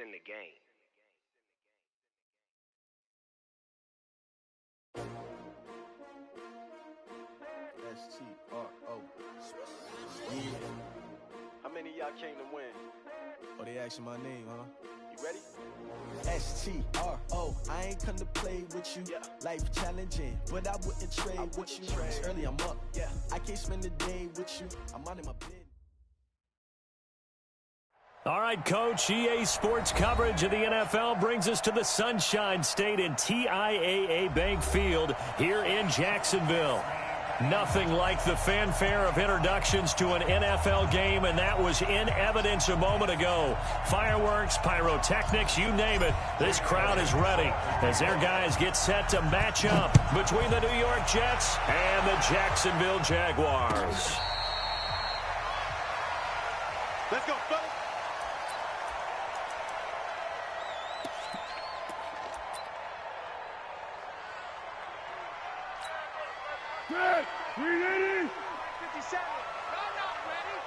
in the game. S-T-R-O. Yeah. How many of y'all came to win? Oh, they asking my name, huh? You ready? S-T-R-O. I ain't come to play with you. Yeah. Life challenging, but I wouldn't trade with you. It's early, I'm up. Yeah. I can't spend the day with you. I'm out in my bed. All right, Coach, EA Sports coverage of the NFL brings us to the Sunshine State in TIAA Bank Field here in Jacksonville. Nothing like the fanfare of introductions to an NFL game, and that was in evidence a moment ago. Fireworks, pyrotechnics, you name it. This crowd is ready as their guys get set to match up between the New York Jets and the Jacksonville Jaguars. Let's go, fellas. Set! 380! 57. Run up, ready?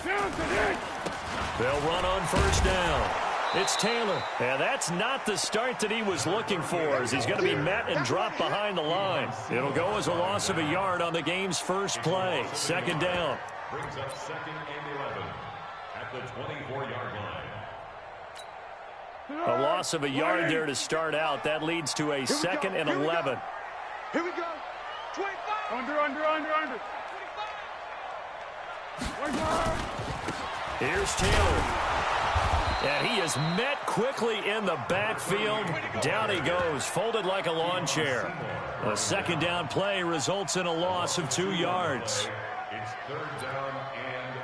Johnson, hit! They'll run on first down. It's Taylor. And that's not the start that he was looking for, as he's going to be met and dropped behind the line. It'll go as a loss of a yard on the game's first play. Second down. Brings up second and 11 at the 24-yard line. A loss of a yard there to start out. That leads to a second and 11. Here we go. 25. Under. 25. Here's Taylor. And he is met quickly in the backfield. Down he goes, folded like a lawn chair. A second down play results in a loss of 2 yards. It's third down and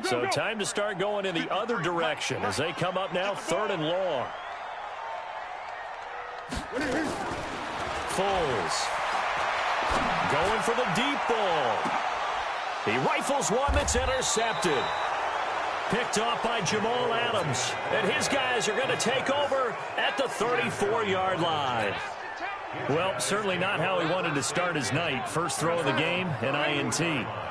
13. So time to start going in the other direction as they come up now, third and long. Foles going for the deep ball. He rifles one that's intercepted. Picked off by Jamal Adams. And his guys are going to take over at the 34-yard line. Well, certainly not how he wanted to start his night. First throw of the game, an INT.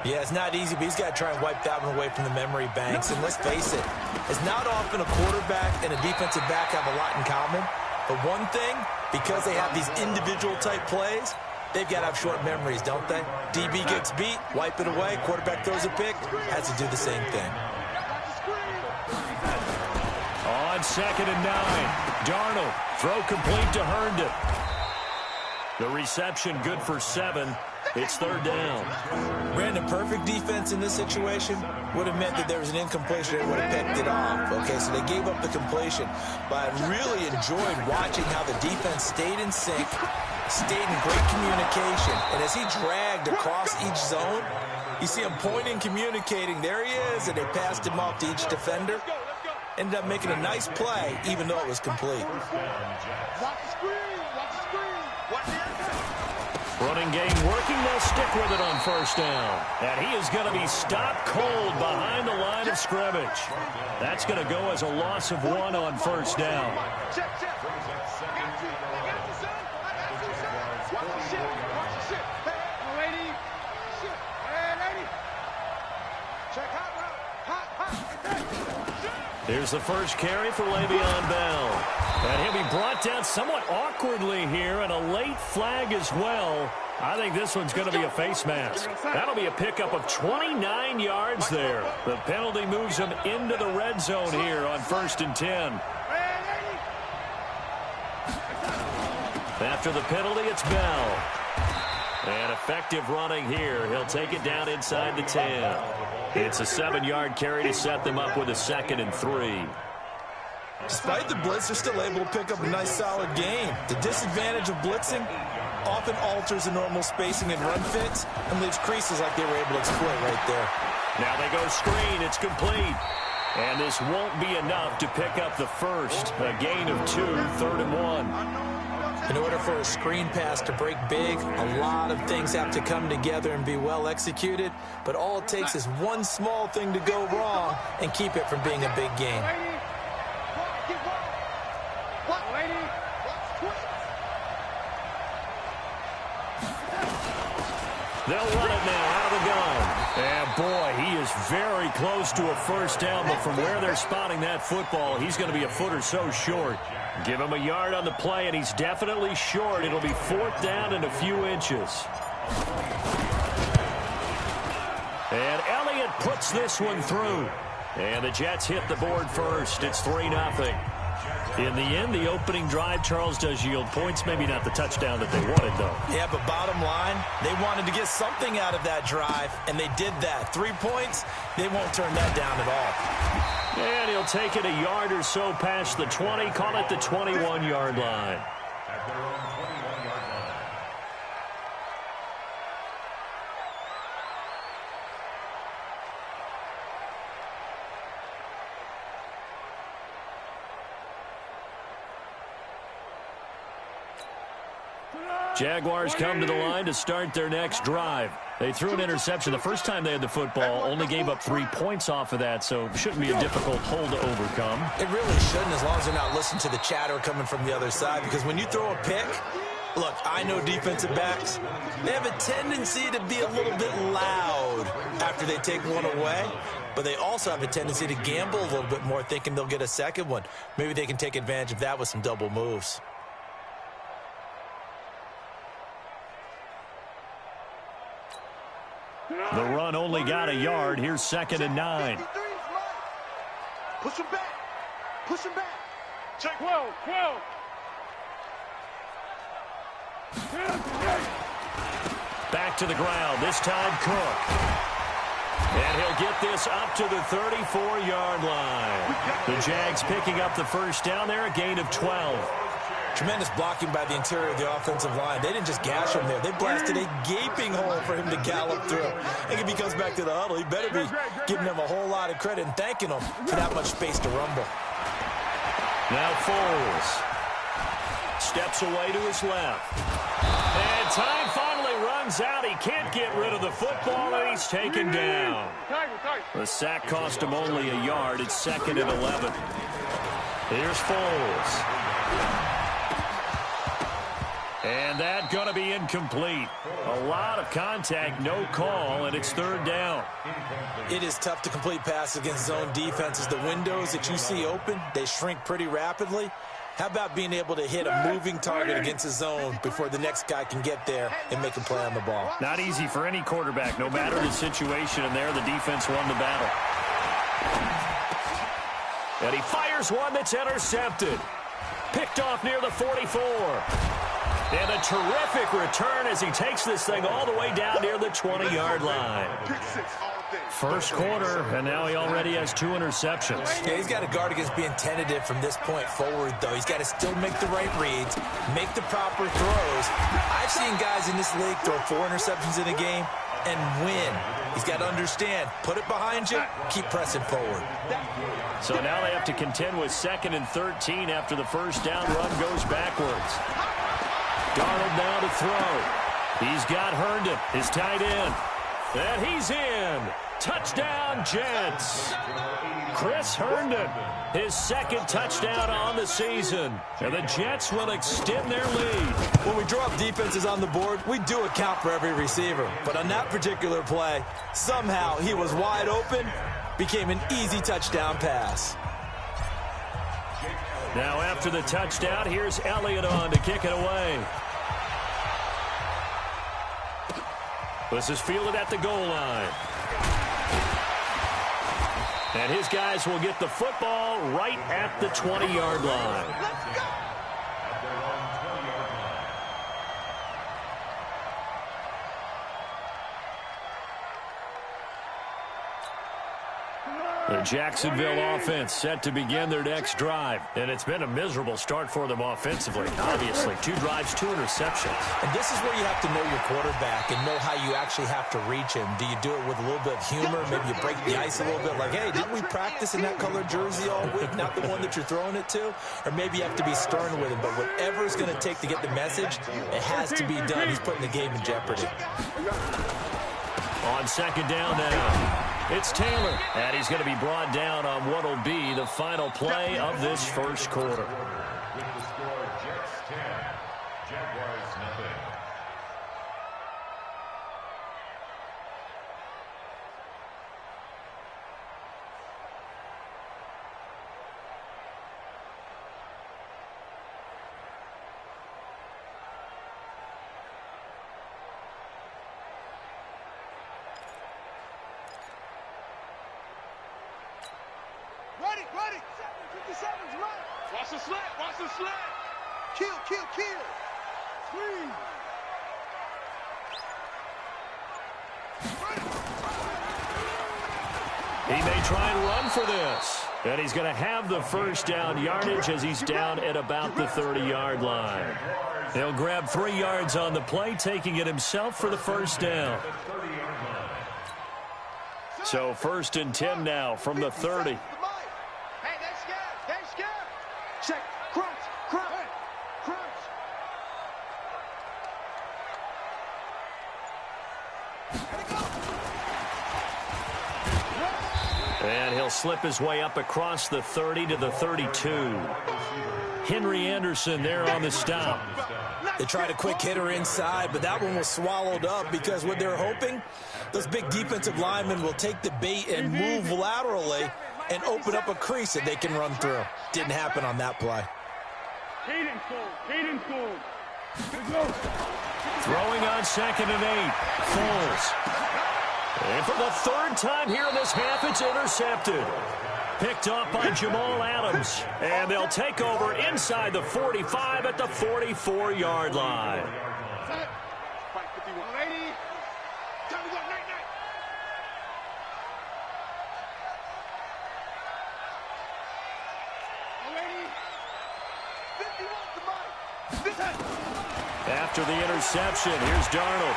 Yeah, it's not easy, but he's got to try and wipe that one away from the memory banks. And let's face it, it's not often a quarterback and a defensive back have a lot in common. But one thing, because they have these individual type plays, they've got to have short memories, don't they? DB gets beat, wipe it away, quarterback throws a pick, has to do the same thing. On second and 9, Darnold, throw complete to Herndon. The reception good for 7. It's third down. Brandon, perfect defense in this situation would have meant that there was an incompletion and would have picked it off. Okay, so they gave up the completion. But I really enjoyed watching how the defense stayed in sync, stayed in great communication. And as he dragged across each zone, you see him pointing, communicating. There he is, and they passed him off to each defender. Ended up making a nice play, even though it was complete. Watch the screen. Watch the Running game working. They'll stick with it on first down. And he is going to be stopped cold behind the line of scrimmage. That's going to go as a loss of 1 on first down. Check. I got you, son. Watch the shit. Hey, lady. Shit. Hey, lady. Check hot. Here's the first carry for Le'Veon Bell. And he'll be brought down somewhat awkwardly here, and a late flag as well. I think this one's going to be a face mask. That'll be a pickup of 29 yards there. The penalty moves him into the red zone here on first and 10. After the penalty, it's Bell. And effective running here. He'll take it down inside the 10. It's a 7-yard carry to set them up with a second and 3. Despite the blitz, they're still able to pick up a nice, solid game. The disadvantage of blitzing often alters the normal spacing and run fits and leaves creases like they were able to exploit right there. Now they go screen. It's complete. And this won't be enough to pick up the first. A gain of 2, third and 1. In order for a screen pass to break big, a lot of things have to come together and be well executed, but all it takes is one small thing to go wrong and keep it from being a big game. They'll run it now out of the gun. And boy, he is very close to a first down, but from where they're spotting that football, he's going to be a foot or so short. Give him a yard on the play, and he's definitely short. It'll be 4th down and a few inches. And Elliott puts this one through. And the Jets hit the board first. It's 3-0. In the end, the opening drive, Charles, does yield points. Maybe not the touchdown that they wanted, though. Yeah, but bottom line, they wanted to get something out of that drive, and they did that. 3 points, they won't turn that down at all. And he'll take it a yard or so past the 20, call it the 21-yard line. At their own 21-yard line. Jaguars come to the line to start their next drive. They threw an interception the first time they had the football, only gave up 3 points off of that, so it shouldn't be a difficult hole to overcome. It really shouldn't, as long as they're not listening to the chatter coming from the other side, because when you throw a pick, look, I know defensive backs, they have a tendency to be a little bit loud after they take one away, but they also have a tendency to gamble a little bit more, thinking they'll get a second one. Maybe they can take advantage of that with some double moves. The run only got a yard. Here's 2nd and 9. Push him back. Push him back. Check 12. Back to the ground. This time Cook. And he'll get this up to the 34-yard line. The Jags picking up the first down there, a gain of 12. Tremendous blocking by the interior of the offensive line. They didn't just gash him there. They blasted a gaping hole for him to gallop through. I think if he comes back to the huddle, he better be giving them a whole lot of credit and thanking them for that much space to rumble. Now Foles steps away to his left. And time finally runs out. He can't get rid of the football, and he's taken down. The sack cost him only a yard. It's 2nd and 11. Here's Foles. And that's going to be incomplete. A lot of contact, no call, and it's 3rd down. It is tough to complete passes against zone defenses. The windows that you see open, they shrink pretty rapidly. How about being able to hit a moving target against a zone before the next guy can get there and make a play on the ball? Not easy for any quarterback, no matter the situation, and there the defense won the battle. And he fires one that's intercepted. Picked off near the 44. And a terrific return as he takes this thing all the way down near the 20-yard line. First quarter, and now he already has 2 interceptions. Yeah, he's got to guard against being tentative from this point forward, though. He's got to still make the right reads, make the proper throws. I've seen guys in this league throw 4 interceptions in a game and win. He's got to understand, put it behind you, keep pressing forward. So now they have to contend with 2nd and 13 after the first down run goes backwards. Darnold now to throw. He's got Herndon, his tight end. And he's in. Touchdown, Jets. Chris Herndon, his 2nd touchdown on the season. And the Jets will extend their lead. When we draw up defenses on the board, we do account for every receiver. But on that particular play, somehow he was wide open, became an easy touchdown pass. Now after the touchdown, here's Elliott on to kick it away. This is fielded at the goal line. And his guys will get the football right at the 20-yard line. Let's go. At their own 20-yard line. The Jacksonville offense set to begin their next drive. And it's been a miserable start for them offensively. Obviously, 2 drives, 2 interceptions. And this is where you have to know your quarterback and know how you actually have to reach him. Do you do it with a little bit of humor? Maybe you break the ice a little bit like, hey, didn't we practice in that colored jersey all week, not the one that you're throwing it to? Or maybe you have to be stern with him. But whatever it's going to take to get the message, it has to be done. He's putting the game in jeopardy. On second down now, it's Taylor. And he's going to be brought down on what will be the final play of this first quarter. With the score, Jets 10, Jaguars nothing. Ready. 57's right. Watch the slant. Kill. Squeeze. He may try and run for this. And he's going to have the first down yardage as he's down at about the 30-yard line. He'll grab 3 yards on the play, taking it himself for the first down. So 1st and 10 now from the 30. Hey, they scared. Check. Crunch. And he'll slip his way up across the 30 to the 32. Henry Anderson there on the stop. They tried a quick hitter inside, but that one was swallowed up because what they're hoping, those big defensive linemen will take the bait and move laterally and open up a crease that they can run through. Didn't happen on that play. Hayden scored. Let's go. Throwing on 2nd and 8. Foles. And for the 3rd time here in this half, it's intercepted. Picked off by Jamal Adams. And they'll take over inside the 45 at the 44-yard line. Fight 51. Lady. Time to go. Night. Lady. 51's the mic. This has. After the interception, here's Darnold.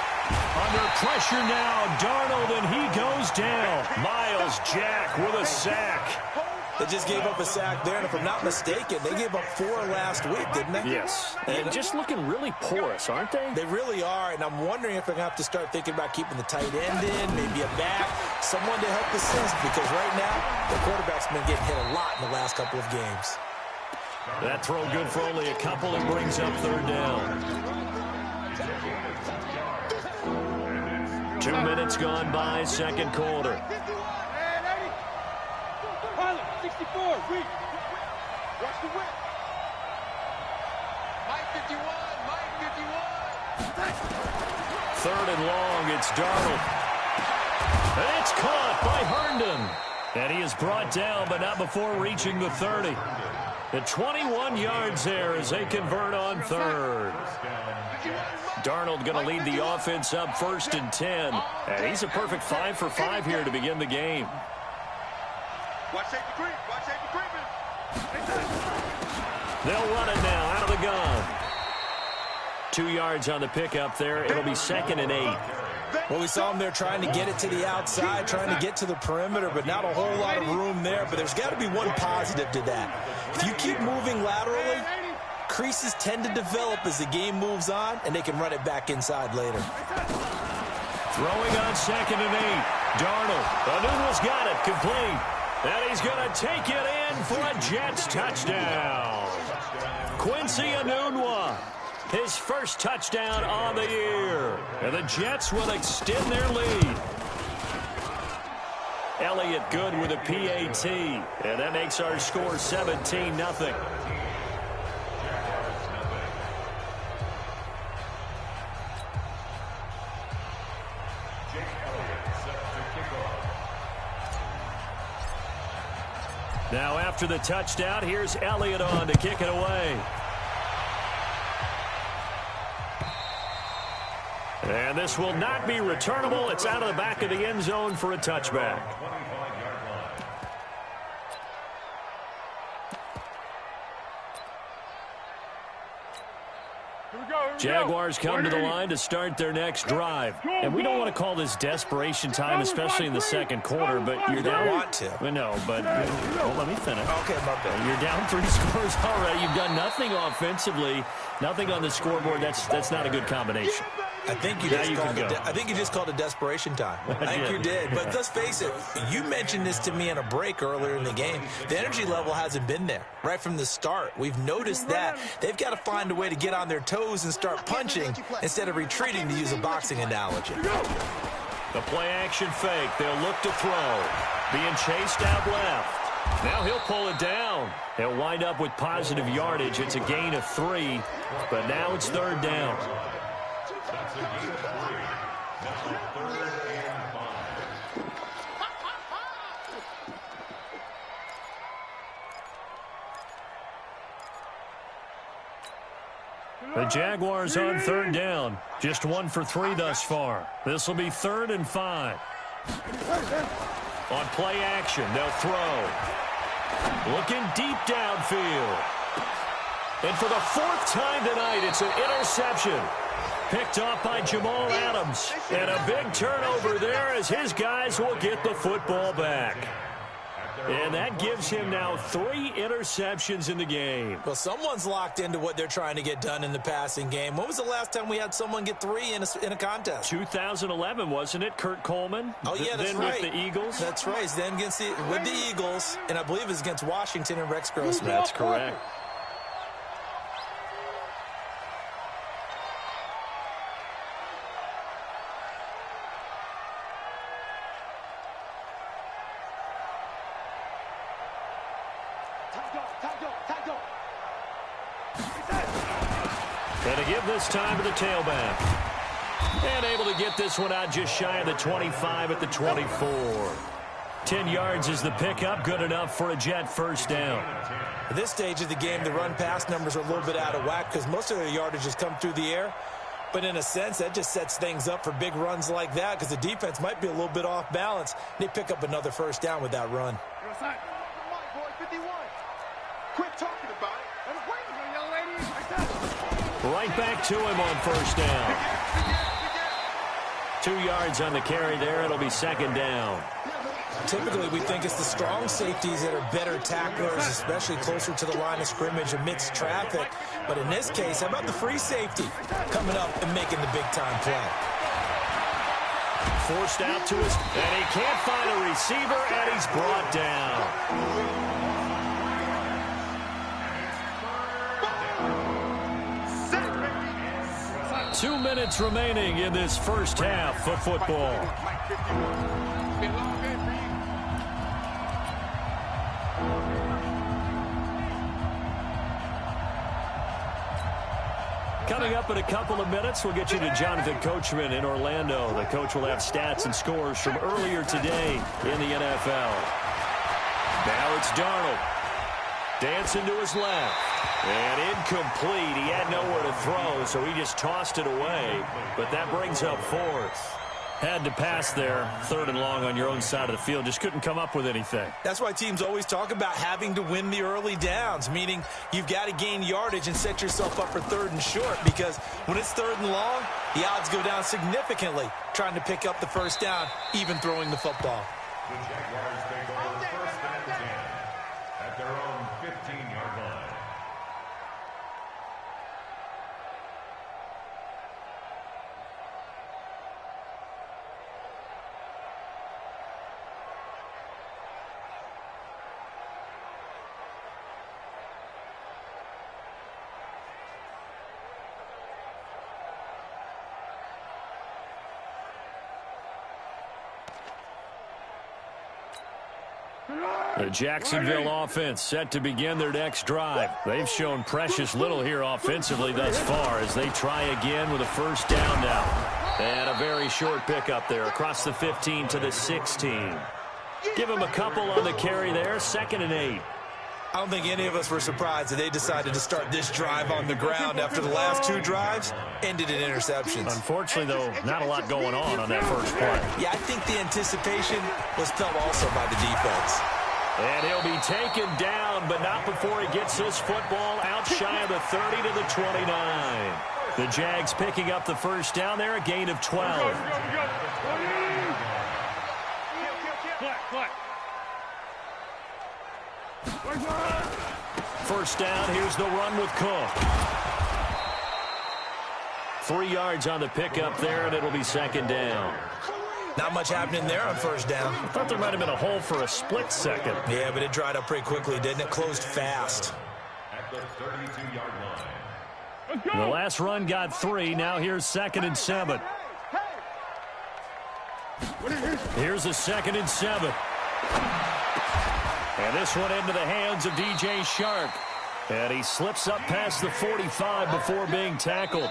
Under pressure now, Darnold, and he goes down. Miles Jack with a sack. They just gave up a sack there, and if I'm not mistaken, they gave up 4 last week, didn't they? Yes, and just looking really porous, aren't they? They really are, and I'm wondering if they're going to have to start thinking about keeping the tight end in, maybe a back, someone to help assist, because right now, the quarterback's been getting hit a lot in the last couple of games. That throw good for only a couple and brings up 3rd down. 2 minutes gone by, 2nd quarter. Hey, 64. Watch the whip. Mike 51. 3rd and long, it's Darnold. And it's caught by Herndon. And he is brought down, but not before reaching the 30. The 21 yards there as they convert on 3rd. Darnold going to lead the offense up 1st and 10. And he's a perfect 5 for 5 here to begin the game. Watch safety creep. They'll run it now out of the gun. 2 yards on the pickup there. It'll be 2nd and 8. Well, we saw him there trying to get it to the outside, trying to get to the perimeter, but not a whole lot of room there. But there's got to be one positive to that. If you keep moving laterally, creases tend to develop as the game moves on, and they can run it back inside later. Throwing on 2nd and 8. Darnold. Anuno's got it. Complete. And he's going to take it in for a Jets touchdown. Quincy Enunwa, his first touchdown on the year. And the Jets will extend their lead. Elliott good with a PAT. And that makes our score 17-0. Now after the touchdown, here's Elliott on to kick it away. And this will not be returnable. It's out of the back of the end zone for a touchback. Jaguars come to the line to start their next drive. And we don't want to call this desperation time, especially in the second quarter, but you're down. You want to. No, but let me finish. Okay, my bad. You're down 3 scores already. You've done nothing offensively, nothing on the scoreboard. That's not a good combination. I think you just called it desperation time. I think you did. But let's face it, you mentioned this to me in a break earlier in the game. The energy level hasn't been there right from the start. We've noticed that. They've got to find a way to get on their toes and start punching instead of retreating, to use a boxing analogy. The play-action fake. They'll look to throw. Being chased out left. Now he'll pull it down. He'll wind up with positive yardage. It's a gain of 3, but now it's 3rd down. That's a gain of 3. Now 3rd and 5. The Jaguars on 3rd down. Just 1 for 3 thus far. This will be 3rd and 5. On play action, they'll throw. Looking deep downfield. And for the 4th time tonight, it's an interception. Picked off by Jamal Adams. And a big turnover there as his guys will get the football back. And that gives him now 3 interceptions in the game. Well, someone's locked into what they're trying to get done in the passing game. When was the last time we had someone get 3 in a contest? 2011, wasn't it? Kurt Coleman? Oh, yeah, that's then right. With the Eagles? That's right. Then with the Eagles, and I believe it was against Washington and Rex Grossman. That's correct. And to give this time to the tailback. And able to get this one out just shy of the 25 at the 24. 10 yards is the pickup. Good enough for a Jet 1st down. At this stage of the game, the run-pass numbers are a little bit out of whack because most of their yardage has come through the air. But in a sense, that just sets things up for big runs like that because the defense might be a little bit off balance. They pick up another 1st down with that run. Quit talking about it. And wait a minute, young lady. Right back to him on 1st down. 2 yards on the carry there. It'll be 2nd down. Typically, we think it's the strong safeties that are better tacklers, especially closer to the line of scrimmage amidst traffic. But in this case, how about the free safety coming up and making the big-time play? Forced out to his, and he can't find a receiver, and he's brought down. 2 minutes remaining in this 1st half of football. Coming up in a couple of minutes, we'll get you to Jonathan Coachman in Orlando. The coach will have stats and scores from earlier today in the NFL. Now it's Darnold. Dancing to his left. And incomplete. He had nowhere to throw, so he just tossed it away. But that brings up 4th. Had to pass there, 3rd and long on your own side of the field. Just couldn't come up with anything. That's why teams always talk about having to win the early downs, meaning you've got to gain yardage and set yourself up for 3rd and short, because when it's 3rd and long, the odds go down significantly trying to pick up the 1st down, even throwing the football. The Jaguars take over 1st and 10 at their own 15-yard line. The Jacksonville offense set to begin their next drive. They've shown precious little here offensively thus far as they try again with a 1st down now. And a very short pickup there across the 15 to the 16. Give them a couple on the carry there, 2nd and 8. I don't think any of us were surprised that they decided to start this drive on the ground after the last 2 drives ended in interceptions. Unfortunately, though, not a lot going on that first play. Yeah, I think the anticipation was felt also by the defense. And he'll be taken down, but not before he gets this football out shy of the 30 to the 29. The Jags picking up the first down there, a gain of 12. First down, here's the run with Cook. 3 yards on the pickup there, and it'll be second down. Not much happening there on first down. I thought there might have been a hole for a split second. Yeah, but it dried up pretty quickly, didn't it? Closed fast. At the 32-yard line. The last run got 3. Now here's 2nd and 7. Here's a 2nd and 7. And this one into the hands of DJ Shark. And he slips up past the 45 before being tackled.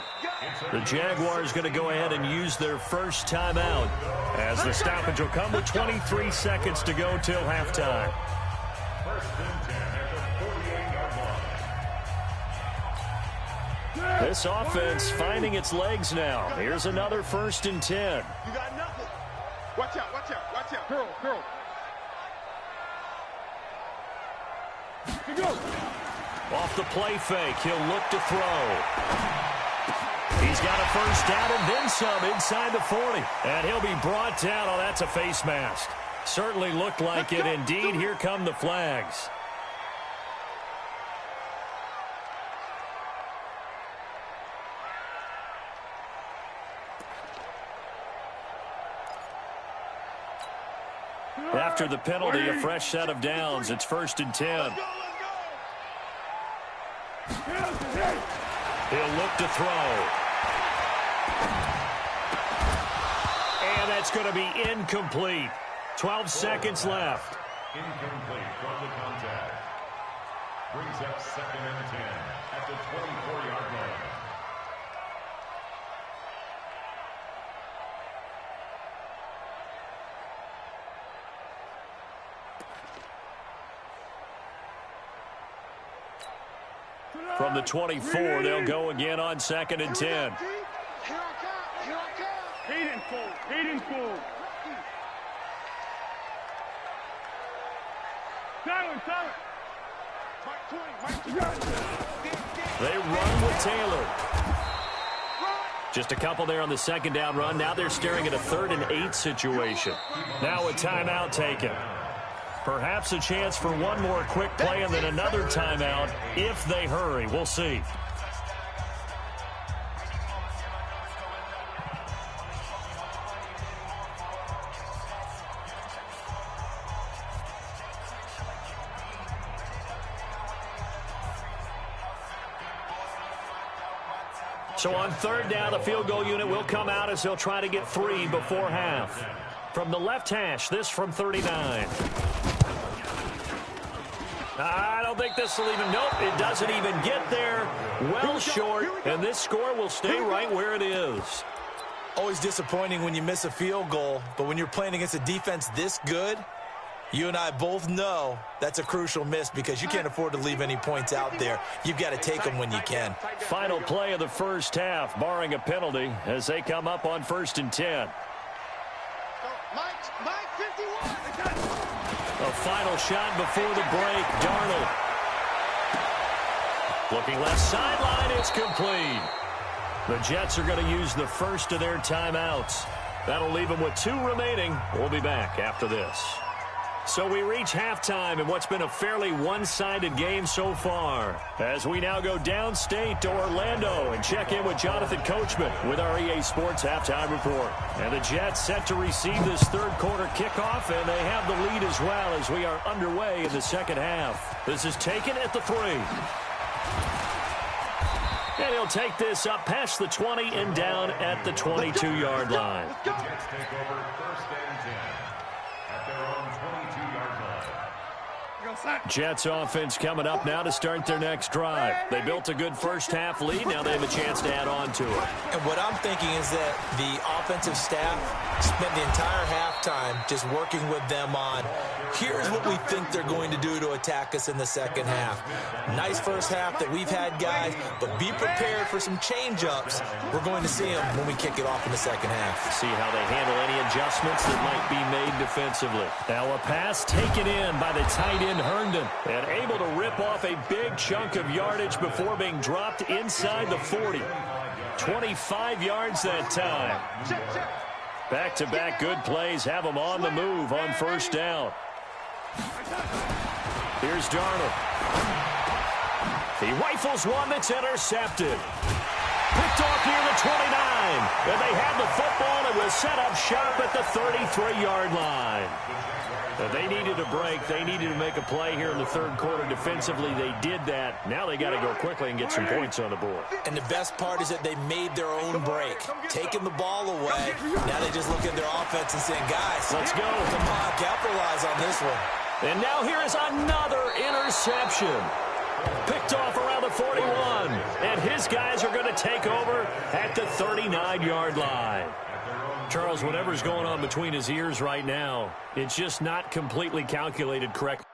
The Jaguars going to go ahead and use their first timeout, as the stoppage will come with 23 seconds to go till halftime. First and 10 at the 48-yard line. This offense finding its legs now. Here's another 1st and 10. You got nothing. Watch out, watch out, watch out. Girl. Here goes. Off the play fake, he'll look to throw. He's got a first down and then some inside the 40. And he'll be brought down. Oh, that's a face mask. Certainly looked like it. Indeed, here come the flags. After the penalty, a fresh set of downs. It's 1st and 10. He'll look to throw. And that's going to be incomplete. 12 seconds left. Incomplete from the contact. Brings up 2nd and 10 at the 24-yard line. From the 24, they'll go again on 2nd and 10. Hayden full. Tyler. They run with Taylor. Just a couple there on the 2nd down run. Now they're staring at a 3rd and 8 situation. Now a timeout taken. Perhaps a chance for one more quick play and then another timeout if they hurry. We'll see. So on 3rd down, the field goal unit will come out as they'll try to get 3 before half. From the left hash, this from 39. I don't think this will even, nope, it doesn't even get there. Well short, and this score will stay right where it is. Always disappointing when you miss a field goal, but when you're playing against a defense this good, you and I both know that's a crucial miss because you can't afford to leave any points out there. You've got to take them when you can. Final play of the first half, barring a penalty, as they come up on 1st and 10. Mike 51. A final shot before the break. Darnold. Looking left sideline. It's complete. The Jets are going to use the first of their timeouts. That'll leave them with 2 remaining. We'll be back after this. So we reach halftime in what's been a fairly one-sided game so far, as we now go downstate to Orlando and check in with Jonathan Coachman with our EA Sports Halftime Report. And the Jets set to receive this 3rd quarter kickoff, and they have the lead as well as we are underway in the 2nd half. This is taken at the 3. And he'll take this up past the 20 and down at the 22-yard line. The Jets take over 1st and 10 at their own 22-yard line. Jets offense coming up now to start their next drive. They built a good first half lead. Now they have a chance to add on to it. And what I'm thinking is that the offensive staff spent the entire halftime just working with them on, here's what we think they're going to do to attack us in the 2nd half. Nice first half that we've had, guys, but be prepared for some change-ups. We're going to see them when we kick it off in the 2nd half. See how they handle any adjustments that might be made defensively. Now a pass taken in by the tight end Herndon, and able to rip off a big chunk of yardage before being dropped inside the 40. 25 yards that time. Back-to-back good plays have them on the move on first down. Here's Darnold. He rifles one that's intercepted. Picked off near the 29. And they have the football and will set up shop at the 33-yard line. They needed a break. They needed to make a play here in the third quarter. Defensively, they did that. Now they got to go quickly and get some points on the board. And the best part is that they made their own break, taking the ball away. Now they just look at their offense and saying, guys, let's go. Come on, capitalize on this one. And now here is another interception. Picked off around the 41. And his guys are going to take over at the 39-yard line. Charles, whatever's going on between his ears right now, it's just not completely calculated correctly.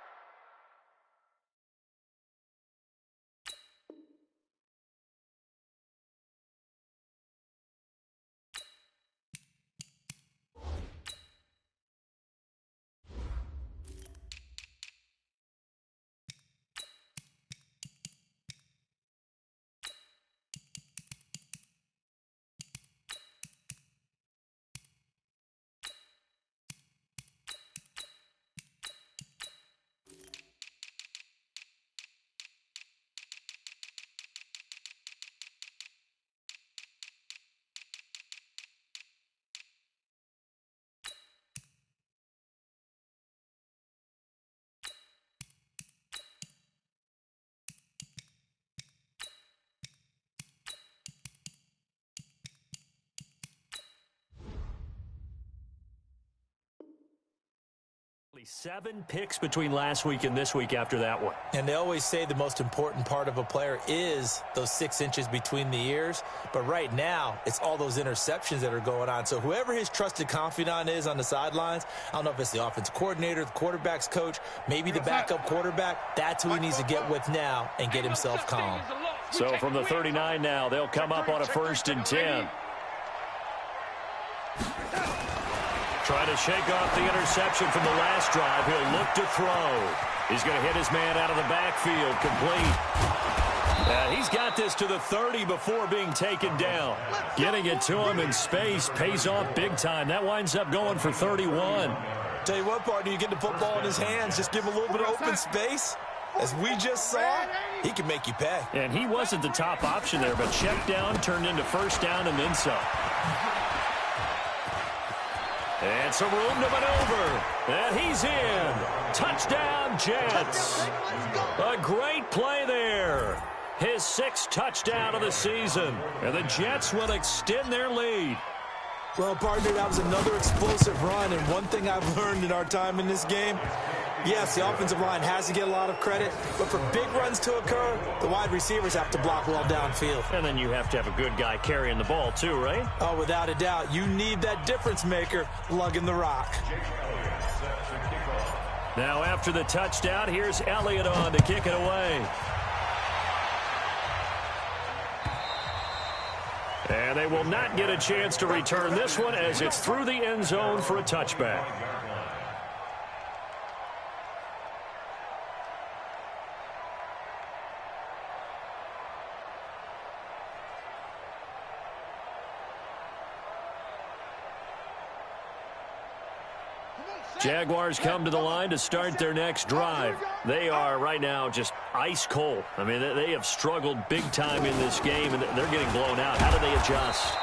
Only 7 picks between last week and this week after that one. And they always say the most important part of a player is those 6 inches between the ears. But right now, it's all those interceptions that are going on. So whoever his trusted confidant is on the sidelines, I don't know if it's the offensive coordinator, the quarterback's coach, maybe the backup quarterback, that's who he needs to get with now and get himself calm. So from the 39 now, they'll come up on a 1st and 10. Trying to shake off the interception from the last drive. He'll look to throw. He's going to hit his man out of the backfield. Complete. He's got this to the 30 before being taken down. Getting it to him in space pays off big time. That winds up going for 31. Tell you what, partner, you get the football in his hands, just give him a little bit of open space. As we just saw, he can make you pay. And he wasn't the top option there, but check down turned into first down and then some. And some room to maneuver. And he's in. Touchdown, Jets. A great play there. His 6th touchdown of the season. And the Jets will extend their lead. Well, partner, that was another explosive run. And one thing I've learned in our time in this game, yes, the offensive line has to get a lot of credit, but for big runs to occur, the wide receivers have to block well downfield. And then you have to have a good guy carrying the ball too, right? Oh, without a doubt. You need that difference maker lugging the rock. Now after the touchdown, here's Elliott on to kick it away. And they will not get a chance to return this one as it's through the end zone for a touchback. Jaguars come to the line to start their next drive. They are right now just ice cold. I mean, they have struggled big time in this game, and they're getting blown out. How do they adjust?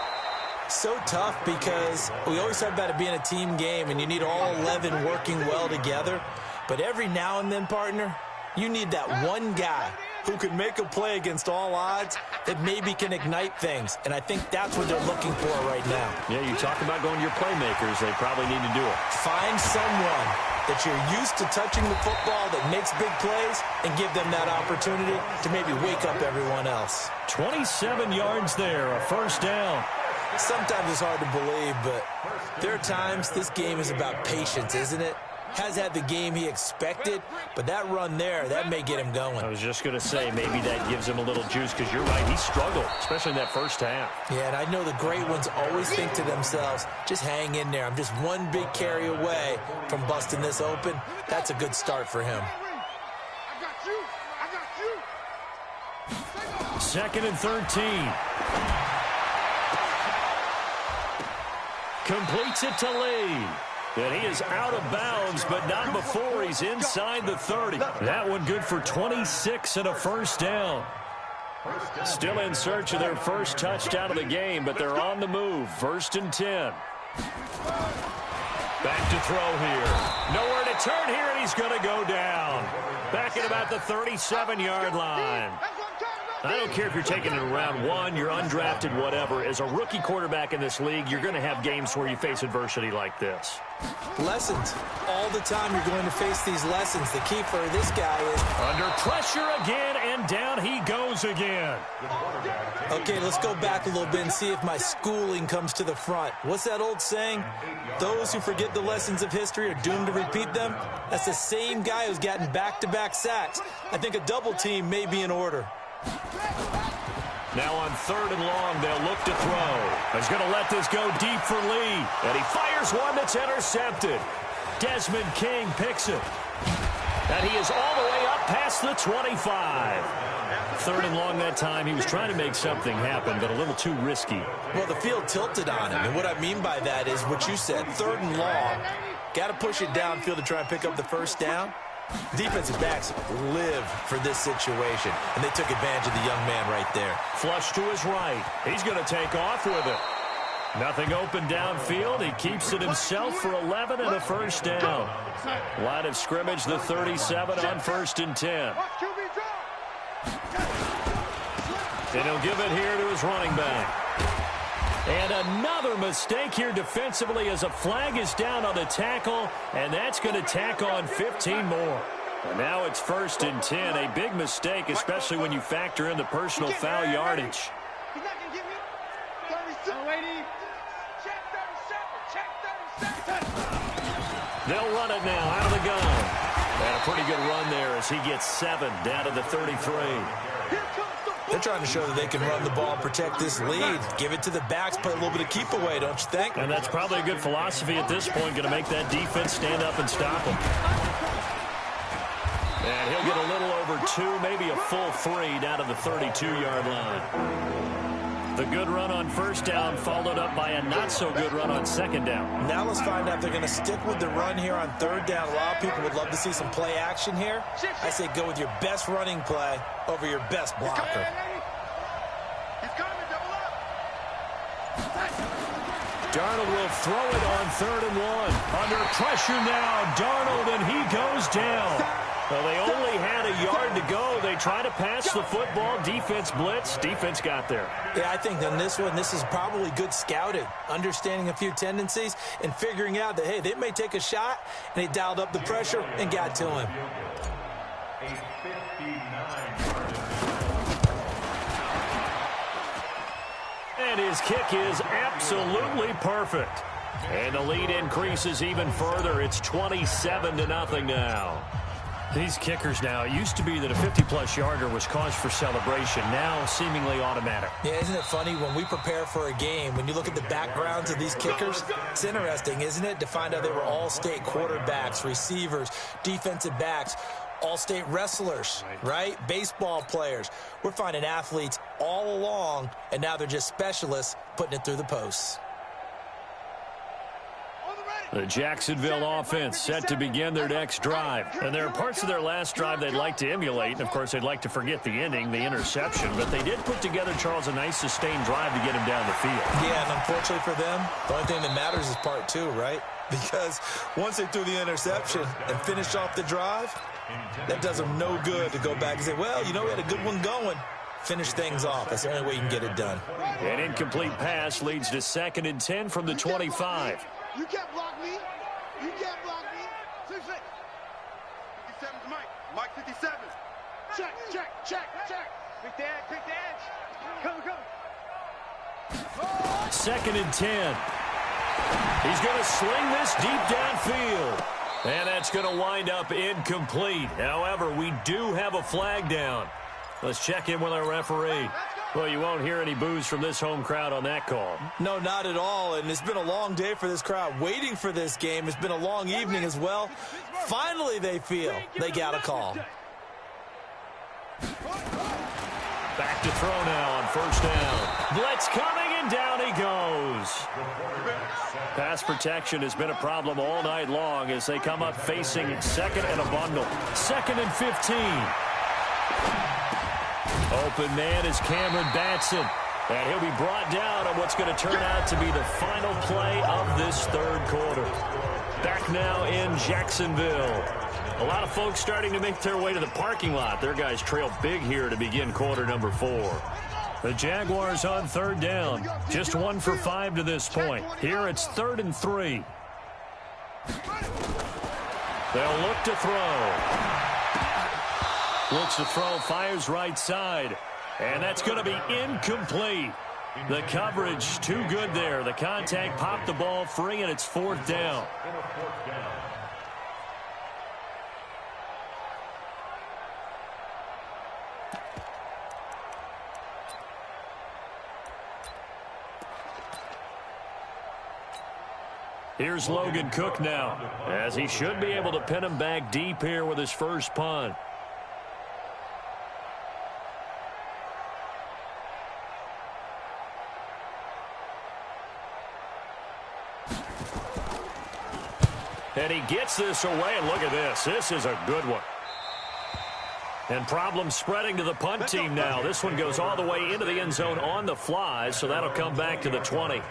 So tough because we always talk about it being a team game, and you need all 11 working well together. But every now and then, partner, you need that one guy who can make a play against all odds that maybe can ignite things. And I think that's what they're looking for right now. Yeah, you talk about going to your playmakers. They probably need to do it. Find someone that you're used to touching the football that makes big plays and give them that opportunity to maybe wake up everyone else. 27 yards there, a first down. Sometimes it's hard to believe, but there are times this game is about patience, isn't it? Has had the game he expected, but that run there, that may get him going. I was just going to say, maybe that gives him a little juice, because you're right, he struggled, especially in that first half. Yeah, and I know the great ones always think to themselves, just hang in there. I'm just one big carry away from busting this open. That's a good start for him. Second and 13. completes it to Lee. And he is out of bounds, but not before he's inside the 30. That one good for 26 and a first down. Still in search of their first touchdown of the game, but they're on the move. 1st and 10. Back to throw here. Nowhere to turn here, and he's going to go down. Back at about the 37-yard line. I don't care if you're taking it in round 1, you're undrafted, whatever. As a rookie quarterback in this league, you're going to have games where you face adversity like this. Lessons. All the time you're going to face these lessons. The key for this guy is... Under pressure again, and down he goes again. Okay, let's go back a little bit and see if my schooling comes to the front. What's that old saying? Those who forget the lessons of history are doomed to repeat them. That's the same guy who's gotten back-to-back sacks. I think a double team may be in order. Now on 3rd and long, they'll look to throw. He's going to let this go deep for Lee. And he fires one that's intercepted. Desmond King picks it. And he is all the way up past the 25. 3rd and long that time. He was trying to make something happen, but a little too risky. Well, the field tilted on him. And what I mean by that is what you said. 3rd and long. Got to push it downfield to try and pick up the first down. Defensive backs live for this situation, and they took advantage of the young man right there. Flush to his right. He's going to take off with it. Nothing open downfield. He keeps it himself for 11 and a first down. Line of scrimmage, the 37 on 1st and 10. And he'll give it here to his running back. And another mistake here defensively as a flag is down on the tackle, and that's going to tack on 15 more. And now it's 1st and 10, a big mistake, especially when you factor in the personal foul yardage. He's not going to give me 37. Lady. Check 37. Check 37. They'll run it now out of the gun. And a pretty good run there as he gets 7 down to the 33. They're trying to show that they can run the ball and protect this lead. Give it to the backs, play a little bit of keep away, don't you think? And that's probably a good philosophy at this point, going to make that defense stand up and stop him. And he'll get a little over 2, maybe a full 3 down to the 32-yard line. The good run on first down followed up by a not-so-good run on second down. Now let's find out if they're going to stick with the run here on third down. A lot of people would love to see some play action here. I say go with your best running play over your best blocker. Darnold will throw it on 3rd and 1. Under pressure now, Darnold, and he goes down. Well, they only had a yard to go. They try to pass the football. Defense blitz. Defense got there. Yeah, I think in this one, this is probably good scouting, understanding a few tendencies, and figuring out that, hey, they may take a shot, and they dialed up the pressure and got to him. And his kick is absolutely perfect. And the lead increases even further. It's 27-0 now. These kickers now, it used to be that a 50-plus yarder was cause for celebration. Now, seemingly automatic. Yeah, isn't it funny when we prepare for a game, when you look at the backgrounds of these kickers, it's interesting, isn't it, to find out they were all-state quarterbacks, receivers, defensive backs, all-state wrestlers, right? Baseball players. We're finding athletes all along, and now they're just specialists putting it through the posts. The Jacksonville offense set to begin their next drive. And there are parts of their last drive they'd like to emulate. And, of course, they'd like to forget the ending, the interception. But they did put together, Charles, a nice sustained drive to get him down the field. Yeah, and unfortunately for them, the only thing that matters is part 2, right? Because once they threw the interception and finished off the drive, that does them no good to go back and say, well, you know, we had a good one going. Finish things off. That's the only way you can get it done. An incomplete pass leads to 2nd and 10 from the 25. You can't block me. You can't block me. 57's Mike. Mike 57. Check. Pick the edge. Come. 2nd and 10. He's going to sling this deep downfield. And that's going to wind up incomplete. However, we do have a flag down. Let's check in with our referee. Well, you won't hear any boos from this home crowd on that call. No, not at all. And it's been a long day for this crowd waiting for this game. It's been a long evening as well. Finally, they feel they got a call. Back to throw now on first down. Blitz coming and down he goes. Pass protection has been a problem all night long as they come up facing second and a bundle. 2nd and 15. Open man is Cameron Batson. And he'll be brought down on what's going to turn out to be the final play of this third quarter. Back now in Jacksonville. A lot of folks starting to make their way to the parking lot. Their guys trail big here to begin quarter number 4. The Jaguars on third down. Just 1 for 5 to this point. Here it's 3rd and 3. They'll look to throw. Looks to throw, fires right side. And that's going to be incomplete. The coverage too good there. The contact popped the ball free, and it's 4th down. Here's Logan Cook now, as he should be able to pin him back deep here with his first punt. And he gets this away, and look at this. This is a good one. And problems spreading to the punt team now. This one goes all the way into the end zone on the fly, so that'll come back to the 20.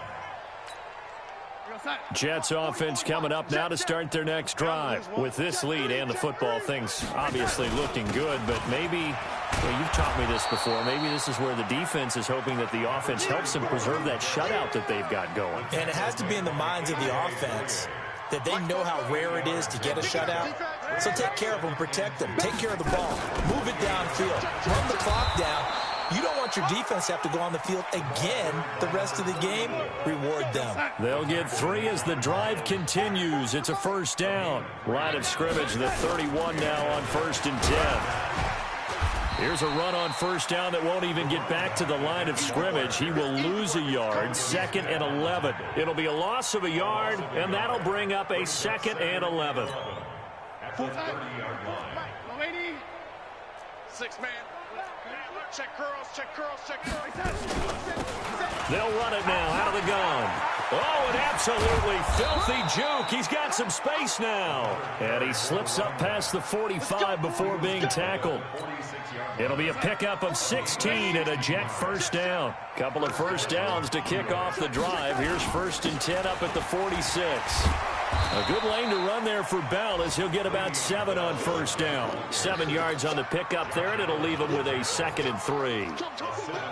Jets offense coming up now to start their next drive. With this lead and the football, things obviously looking good, but maybe, well, you've taught me this before, maybe this is where the defense is hoping that the offense helps them preserve that shutout that they've got going. And it has to be in the minds of the offense that they know how rare it is to get a shutout. So take care of them, protect them, take care of the ball, move it downfield, run the clock down. You don't want your defense to have to go on the field again the rest of the game. Reward them. They'll get 3 as the drive continues. It's a first down. Line of scrimmage, the 31 now on 1st and 10. Here's a run on first down that won't even get back to the line of scrimmage. He will lose a yard. 2nd and 11. It'll be a loss of a yard, and that'll bring up a 2nd and 11. At the 30-yard line. 6 man. Check curls, check curls, check curls. They'll run it now out of the gun. Oh, an absolutely filthy juke. He's got some space now. And he slips up past the 45 before being tackled. It'll be a pickup of 16 and a Jet first down. Couple of first downs to kick off the drive. Here's 1st and 10 up at the 46. A good lane to run there for Bell as he'll get about 7 on first down. 7 yards on the pickup there, and it'll leave him with a 2nd and 3.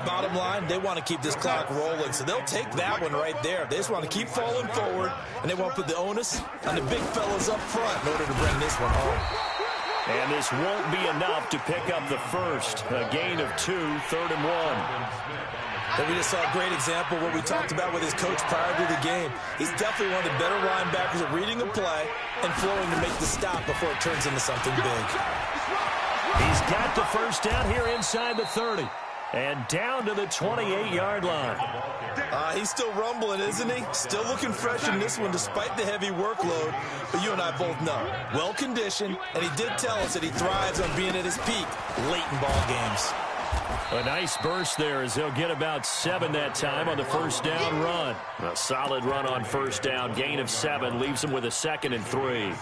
Bottom line, they want to keep this clock rolling, so they'll take that one right there. They just want to keep falling forward, and they want to put the onus on the big fellas up front in order to bring this one home. And this won't be enough to pick up the first. A gain of 2, 3rd and 1. And we just saw a great example of what we talked about with his coach prior to the game. He's definitely one of the better linebackers at reading a play and flowing to make the stop before it turns into something big. He's got the first down here inside the 30. And down to the 28-yard line. He's still rumbling, isn't he? Still looking fresh in this one despite the heavy workload. But you and I both know, well-conditioned, and he did tell us that he thrives on being at his peak late in ball games. A nice burst there as he'll get about 7 that time on the first down run. A solid run on first down. Gain of 7 leaves him with a 2nd and 3.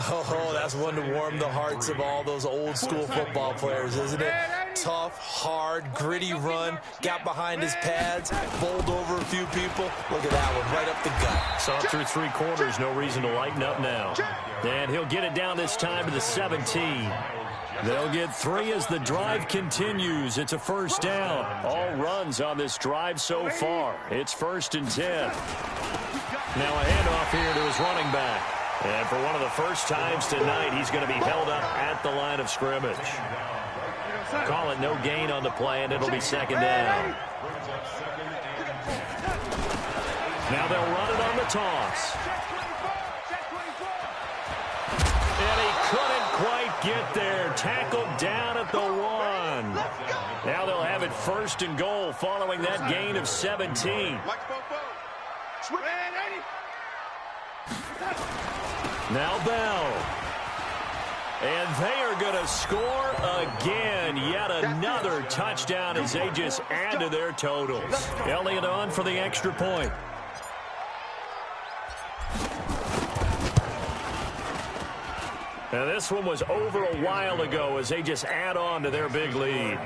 Oh, that's one to warm the hearts of all those old-school football players, isn't it? Tough, hard, gritty run. Got behind his pads, bowled over a few people. Look at that one, right up the gut. Saw it through 3 quarters. No reason to lighten up now. And he'll get it down this time to the 17. They'll get 3 as the drive continues. It's a first down. All runs on this drive so far. It's 1st and 10. Now a handoff here to his running back. And for one of the first times tonight, he's going to be held up at the line of scrimmage. Call it no gain on the play, and it'll be 2nd down. Now they'll run it on the toss. And he couldn't quite get there. Tackled down at the 1. Now they'll have it 1st and goal following that gain of 17. Now Bell. And they are going to score again. Yet another touchdown as they just add to their totals. Elliott on for the extra point. And this one was over a while ago as they just add on to their big lead.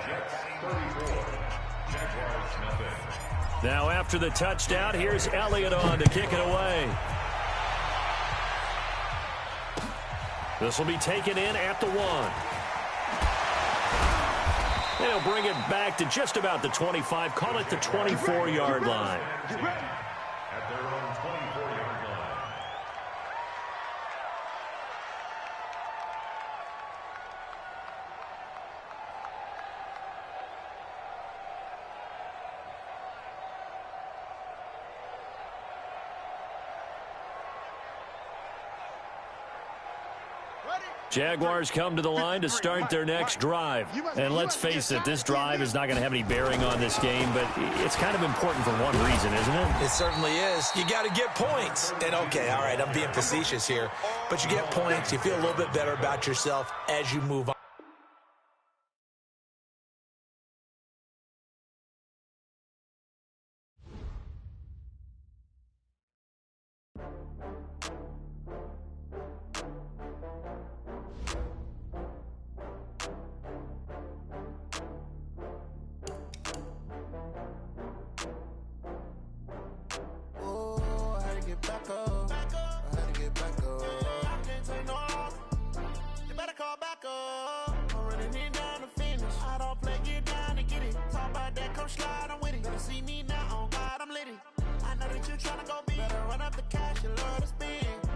Now after the touchdown, here's Elliott on to kick it away. This will be taken in at the 1. They'll bring it back to just about the 25, call it the 24-yard line. At their own 24-yard line. Jaguars come to the line to start their next drive. And let's face it, this drive is not going to have any bearing on this game, but it's kind of important for one reason, isn't it? It certainly is. You got to get points. And, okay, all right, I'm being facetious here. But you get points. You feel a little bit better about yourself as you move on. Slide, I'm with it. Better see me now, on God, I'm litty. I know that you tryna go big. Better run up the cash, you love to spend.